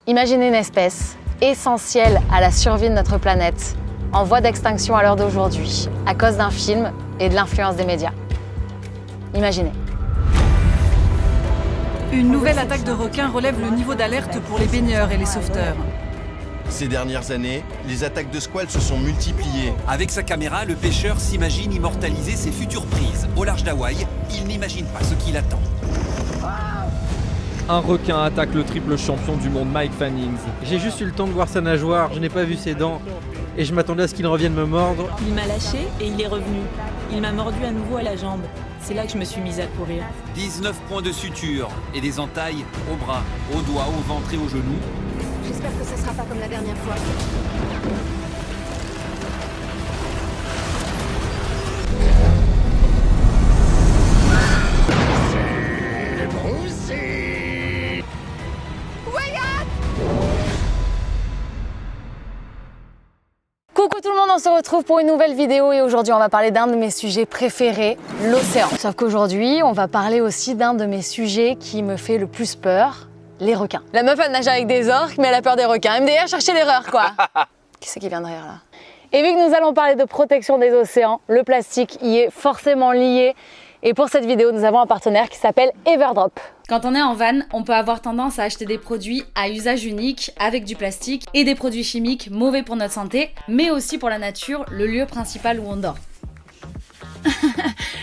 Imaginez une espèce essentielle à la survie de notre planète, en voie d'extinction à l'heure d'aujourd'hui, à cause d'un film et de l'influence des médias. Imaginez. Une nouvelle attaque de requins relève le niveau d'alerte pour les baigneurs et les sauveteurs. Ces dernières années, les attaques de squales se sont multipliées. Avec sa caméra, le pêcheur s'imagine immortaliser ses futures prises. Au large d'Hawaï, il n'imagine pas ce qui l'attend. Un requin attaque le triple champion du monde Mike Fanning. J'ai juste eu le temps de voir sa nageoire, je n'ai pas vu ses dents. Et je m'attendais à ce qu'il revienne me mordre. Il m'a lâché et il est revenu. Il m'a mordu à nouveau à la jambe. C'est là que je me suis mise à courir. 19 points de suture et des entailles au bras, au doigt, au ventre et aux genoux. J'espère que ce sera pas comme la dernière fois. Coucou tout le monde, on se retrouve pour une nouvelle vidéo et aujourd'hui on va parler d'un de mes sujets préférés, l'océan. Sauf qu'aujourd'hui on va parler aussi d'un de mes sujets qui me fait le plus peur, les requins. La meuf elle nage avec des orques mais elle a peur des requins. MDR chercher l'erreur quoi. Qui c'est qui vient de rire là? Et vu que nous allons parler de protection des océans, le plastique y est forcément lié. Et pour cette vidéo, nous avons un partenaire qui s'appelle Everdrop. Quand on est en van, on peut avoir tendance à acheter des produits à usage unique avec du plastique et des produits chimiques mauvais pour notre santé, mais aussi pour la nature, le lieu principal où on dort.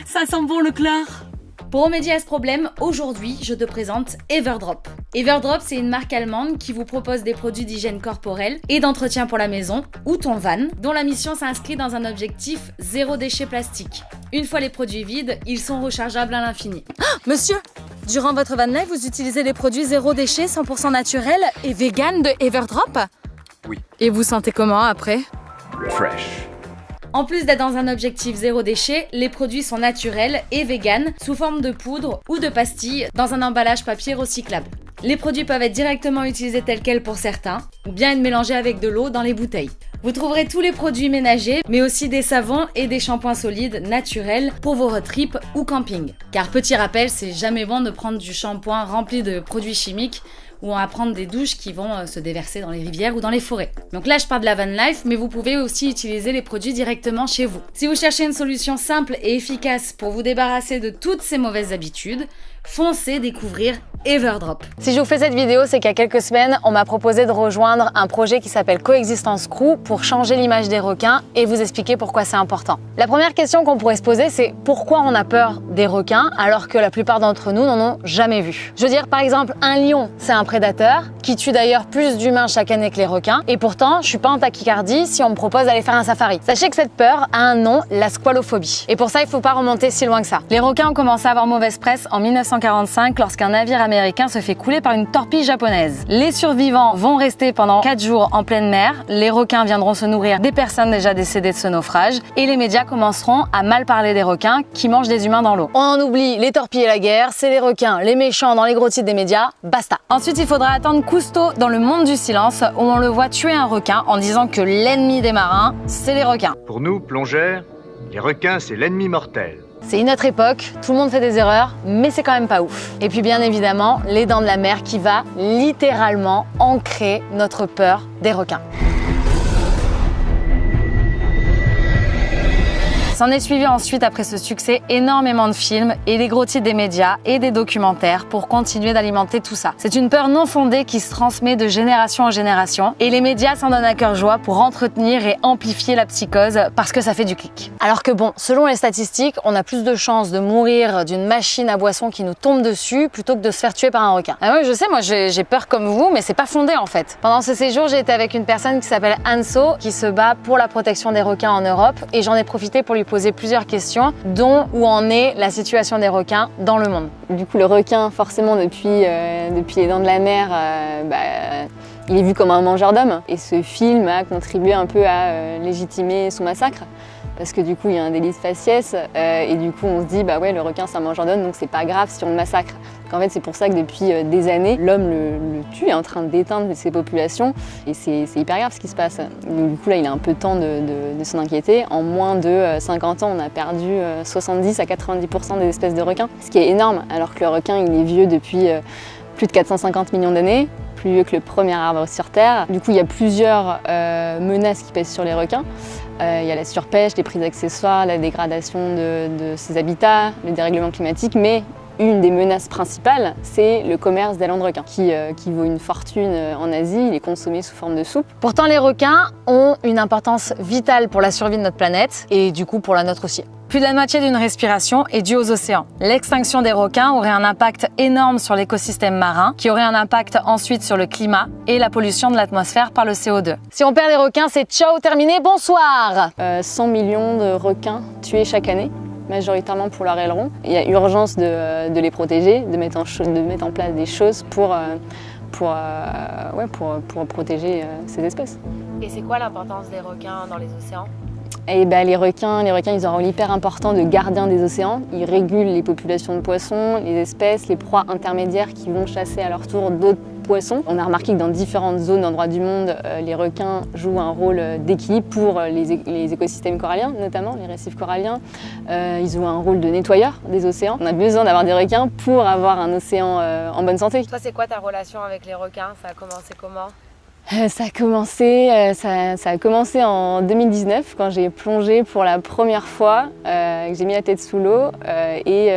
Ça sent bon le clar. Pour remédier à ce problème, aujourd'hui, je te présente Everdrop. Everdrop, c'est une marque allemande qui vous propose des produits d'hygiène corporelle et d'entretien pour la maison ou ton van, dont la mission s'inscrit dans un objectif zéro déchet plastique. Une fois les produits vides, ils sont rechargeables à l'infini. Monsieur, durant votre van life, vous utilisez les produits zéro déchet, 100% naturels et vegan de Everdrop? Oui. Et vous sentez comment après? Fresh. En plus d'être dans un objectif zéro déchet, les produits sont naturels et véganes sous forme de poudre ou de pastilles dans un emballage papier recyclable. Les produits peuvent être directement utilisés tels quels pour certains, ou bien être mélangés avec de l'eau dans les bouteilles. Vous trouverez tous les produits ménagers, mais aussi des savons et des shampoings solides naturels pour vos road trips ou camping. Car petit rappel, c'est jamais bon de prendre du shampoing rempli de produits chimiques ou à prendre des douches qui vont se déverser dans les rivières ou dans les forêts. Donc là, je parle de la van life, mais vous pouvez aussi utiliser les produits directement chez vous. Si vous cherchez une solution simple et efficace pour vous débarrasser de toutes ces mauvaises habitudes, foncez découvrir Everdrop. Si je vous fais cette vidéo, c'est qu'il y a quelques semaines, on m'a proposé de rejoindre un projet qui s'appelle Coexistence Crew pour changer l'image des requins et vous expliquer pourquoi c'est important. La première question qu'on pourrait se poser, c'est pourquoi on a peur des requins alors que la plupart d'entre nous n'en ont jamais vu. Je veux dire, par exemple, un lion, c'est un prédateur qui tue d'ailleurs plus d'humains chaque année que les requins et pourtant, je suis pas en tachycardie si on me propose d'aller faire un safari. Sachez que cette peur a un nom, la squalophobie. Et pour ça, il faut pas remonter si loin que ça. Les requins ont commencé à avoir mauvaise presse en 1945 lorsqu'un navire américain se fait couler par une torpille japonaise. Les survivants vont rester pendant 4 jours en pleine mer, les requins viendront se nourrir des personnes déjà décédées de ce naufrage et les médias commenceront à mal parler des requins qui mangent des humains dans l'eau. On en oublie les torpilles et la guerre, c'est les requins, les méchants dans les gros titres des médias, basta. Ensuite, il faudra attendre Cousteau dans Le Monde du Silence où on le voit tuer un requin en disant que l'ennemi des marins, c'est les requins. Pour nous, plongeurs, les requins, c'est l'ennemi mortel. C'est une autre époque, tout le monde fait des erreurs, mais c'est quand même pas ouf. Et puis bien évidemment, Les Dents de la Mer qui va littéralement ancrer notre peur des requins. S'en est suivi ensuite, après ce succès, énormément de films et des gros titres des médias et des documentaires pour continuer d'alimenter tout ça. C'est une peur non fondée qui se transmet de génération en génération et les médias s'en donnent à cœur joie pour entretenir et amplifier la psychose parce que ça fait du clic. Alors que bon, selon les statistiques, on a plus de chances de mourir d'une machine à boisson qui nous tombe dessus plutôt que de se faire tuer par un requin. Ah oui, je sais, moi j'ai peur comme vous, mais c'est pas fondé en fait. Pendant ce séjour, j'ai été avec une personne qui s'appelle Anso, qui se bat pour la protection des requins en Europe et j'en ai profité pour lui poser plusieurs questions, dont où en est la situation des requins dans le monde. Du coup, le requin, forcément, depuis les Dents de la Mer, il est vu comme un mangeur d'hommes. Et ce film a contribué un peu à légitimer son massacre. Parce que du coup, il y a un délit de faciès et du coup, on se dit, bah ouais, le requin, c'est un mangeur d'hommes, donc c'est pas grave si on le massacre. En fait, c'est pour ça que depuis des années, l'homme le tue, est en train d'éteindre ses populations et c'est hyper grave ce qui se passe. Donc, du coup, là, il a un peu de temps de s'en inquiéter. En moins de 50 ans, on a perdu 70 à 90% des espèces de requins, ce qui est énorme, alors que le requin, il est vieux depuis plus de 450 millions d'années. plus vieux que le premier arbre sur Terre. Du coup, il y a plusieurs menaces qui pèsent sur les requins. Il y a la surpêche, les prises accessoires, la dégradation de ces habitats, le dérèglement climatique, mais une des menaces principales, c'est le commerce d'ailes de requin, qui vaut une fortune en Asie. Il est consommé sous forme de soupe. Pourtant, les requins ont une importance vitale pour la survie de notre planète et du coup pour la nôtre aussi. Plus de la moitié d'une respiration est due aux océans. L'extinction des requins aurait un impact énorme sur l'écosystème marin, qui aurait un impact ensuite sur le climat et la pollution de l'atmosphère par le CO2. Si on perd les requins, c'est ciao, terminé, bonsoir. 100 millions de requins tués chaque année, majoritairement pour leur aileron. Il y a urgence de les protéger, de mettre en place des choses pour protéger ces espèces. Et c'est quoi l'importance des requins dans les océans ? Et les requins, ils ont un rôle hyper important de gardiens des océans. Ils régulent les populations de poissons, les espèces, les proies intermédiaires qui vont chasser à leur tour d'autres poissons. On a remarqué que dans différentes zones d'endroits du monde, les requins jouent un rôle d'équilibre pour les écosystèmes coralliens, notamment les récifs coralliens. Ils ont un rôle de nettoyeur des océans. On a besoin d'avoir des requins pour avoir un océan en bonne santé. Toi, c'est quoi ta relation avec les requins ? Ça a commencé comment ? Ça a commencé en 2019 quand j'ai plongé pour la première fois, que j'ai mis la tête sous l'eau et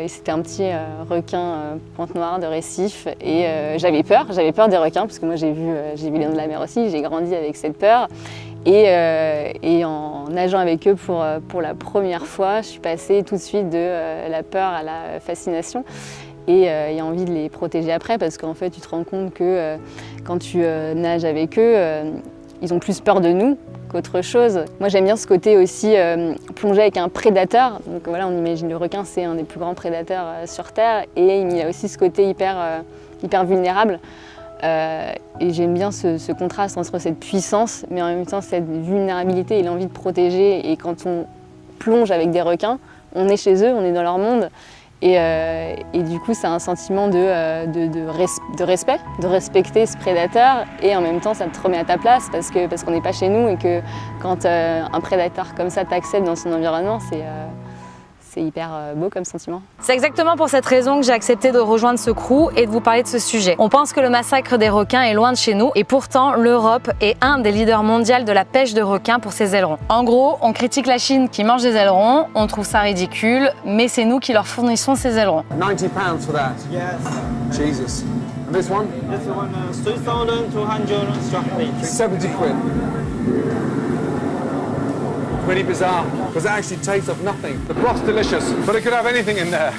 c'était un petit requin pointe noire de récif et j'avais peur des requins parce que moi j'ai vu les dents de la mer aussi, j'ai grandi avec cette peur et en nageant avec eux pour la première fois, je suis passée tout de suite de la peur à la fascination. Et il y a envie de les protéger après parce qu'en fait tu te rends compte que quand tu nages avec eux, ils ont plus peur de nous qu'autre chose. Moi j'aime bien ce côté aussi plonger avec un prédateur. Donc voilà, on imagine le requin, c'est un des plus grands prédateurs sur Terre et il y a aussi ce côté hyper vulnérable. Et j'aime bien ce contraste entre cette puissance mais en même temps cette vulnérabilité et l'envie de protéger. Et quand on plonge avec des requins, on est chez eux, on est dans leur monde. Et du coup, c'est un sentiment de respect, de respecter ce prédateur et en même temps, ça te remet à ta place parce qu'on n'est pas chez nous et que quand un prédateur comme ça t'accepte dans son environnement, c'est hyper beau comme sentiment. C'est exactement pour cette raison que j'ai accepté de rejoindre ce crew et de vous parler de ce sujet. On pense que le massacre des requins est loin de chez nous et pourtant l'Europe est un des leaders mondiaux de la pêche de requins pour ses ailerons. En gros, on critique la Chine qui mange des ailerons, on trouve ça ridicule, mais c'est nous qui leur fournissons ces ailerons. 90 pounds for that. Yes. Jesus. And this one? This one 3,200 70 quid. Really bizarre, because it actually tastes of nothing. The broth's delicious, but it could have anything in there.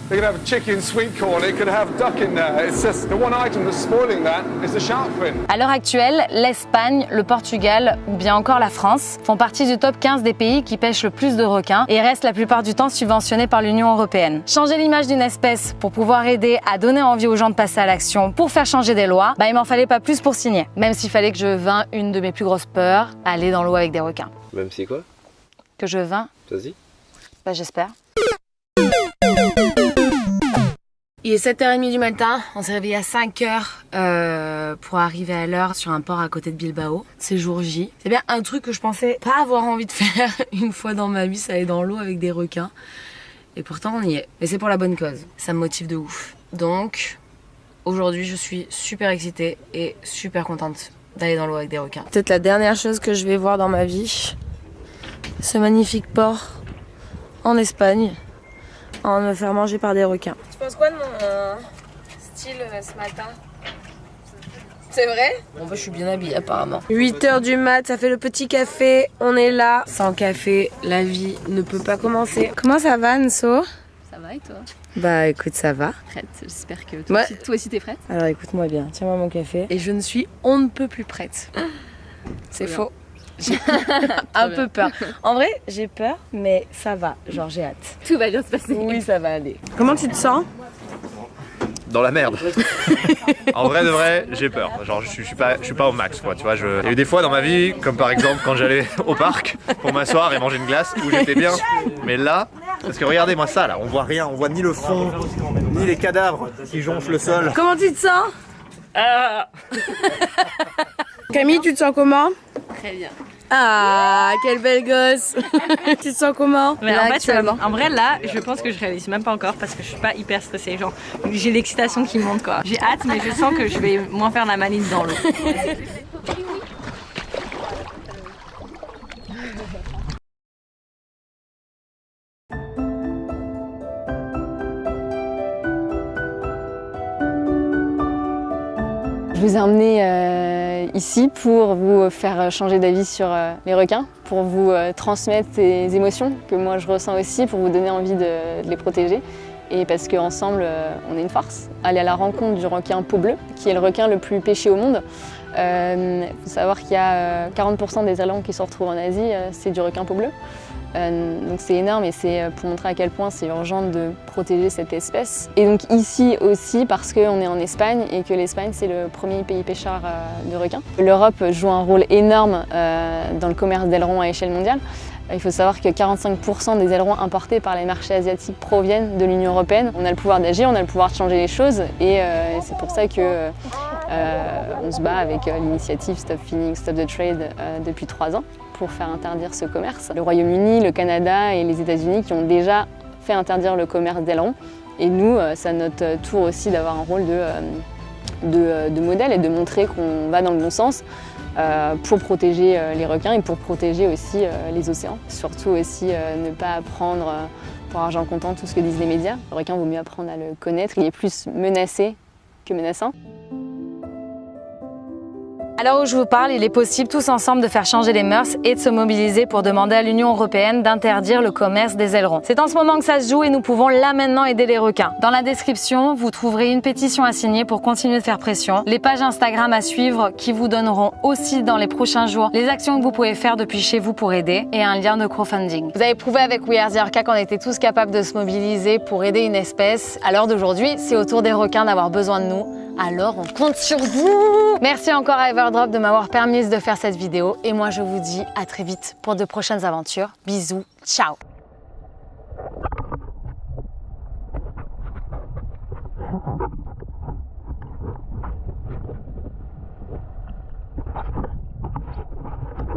It could have chicken, sweet corn, it could have duck in there. It's just the one item that's spoiling that is the shark fin. À l'heure actuelle, l'Espagne, le Portugal ou bien encore la France font partie du top 15 des pays qui pêchent le plus de requins et restent la plupart du temps subventionnés par l'Union européenne. Changer l'image d'une espèce pour pouvoir aider à donner envie aux gens de passer à l'action, pour faire changer des lois, il m'en fallait pas plus pour signer. Même s'il fallait que je vins une de mes plus grosses peurs, aller dans l'eau avec des requins. Même si quoi? Que je vins. Vas-y. J'espère. Il est 7h30 du matin, on s'est réveillé à 5h pour arriver à l'heure sur un port à côté de Bilbao. C'est jour J. C'est bien un truc que je pensais pas avoir envie de faire une fois dans ma vie, c'est aller dans l'eau avec des requins. Et pourtant on y est. Mais c'est pour la bonne cause. Ça me motive de ouf. Donc aujourd'hui je suis super excitée et super contente d'aller dans l'eau avec des requins. Peut-être la dernière chose que je vais voir dans ma vie. Ce magnifique port en Espagne, en me faire manger par des requins. Tu penses quoi de mon style ce matin? C'est vrai? Bon je suis bien habillée apparemment. 8h du mat, ça fait le petit café, on est là. Sans café, la vie ne peut pas commencer. Comment ça va Anso? Ça va et toi? Bah écoute, ça va. Prête, j'espère que toi aussi t'es prête. Alors écoute-moi bien, tiens-moi mon café. Et je ne suis on ne peut plus prête. C'est faux. J'ai un peu peur. En vrai, j'ai peur, mais ça va. Genre, j'ai hâte. Tout va bien se passer. Oui, ça va aller. Comment tu te sens? Dans la merde. En vrai de vrai, j'ai peur. Genre, je suis pas au max, quoi. Tu vois, il y a eu des fois dans ma vie, comme par exemple quand j'allais au parc pour m'asseoir et manger une glace, où j'étais bien. Mais là, parce que regardez-moi ça, là, on voit rien, on voit ni le fond, ni les cadavres qui jonchent le sol. Comment tu te sens? Camille, tu te sens comment? Très bien. Ah, quelle belle gosse. Tu te sens comment Mais là, en fait, actuellement en vrai, là, je pense que je réalise même pas encore parce que je suis pas hyper stressée. Genre, j'ai l'excitation qui monte, quoi. J'ai hâte, mais je sens que je vais moins faire la maline dans l'eau. Je vous ai emmené ici pour vous faire changer d'avis sur les requins, pour vous transmettre ces émotions que moi je ressens aussi, pour vous donner envie de les protéger. Et parce qu'ensemble, on est une force. Aller à la rencontre du requin peau bleue, qui est le requin le plus pêché au monde. Il faut savoir qu'il y a 40% des élands qui se retrouvent en Asie, c'est du requin peau bleue. Donc c'est énorme et c'est pour montrer à quel point c'est urgent de protéger cette espèce. Et donc ici aussi parce qu'on est en Espagne et que l'Espagne c'est le premier pays pêcheur de requins. L'Europe joue un rôle énorme dans le commerce d'ailerons à échelle mondiale. Il faut savoir que 45% des ailerons importés par les marchés asiatiques proviennent de l'Union européenne. On a le pouvoir d'agir, on a le pouvoir de changer les choses et c'est pour ça que on se bat avec l'initiative Stop Finning, Stop the Trade depuis 3 ans pour faire interdire ce commerce. Le Royaume-Uni, le Canada et les États-Unis qui ont déjà fait interdire le commerce d'ailerons. Et nous, c'est à notre tour aussi d'avoir un rôle de modèle et de montrer qu'on va dans le bon sens pour protéger les requins et pour protéger aussi les océans. Surtout aussi ne pas prendre pour argent comptant tout ce que disent les médias. Le requin, vaut mieux apprendre à le connaître. Il est plus menacé que menaçant. À l'heure où je vous parle, il est possible tous ensemble de faire changer les mœurs et de se mobiliser pour demander à l'Union européenne d'interdire le commerce des ailerons. C'est en ce moment que ça se joue et nous pouvons là maintenant aider les requins. Dans la description, vous trouverez une pétition à signer pour continuer de faire pression, les pages Instagram à suivre qui vous donneront aussi dans les prochains jours les actions que vous pouvez faire depuis chez vous pour aider et un lien de crowdfunding. Vous avez prouvé avec We Are the Orca qu'on était tous capables de se mobiliser pour aider une espèce. À l'heure d'aujourd'hui, c'est au tour des requins d'avoir besoin de nous. Alors on compte sur vous! Merci encore à Everdrop de m'avoir permis de faire cette vidéo et moi je vous dis à très vite pour de prochaines aventures. Bisous, ciao!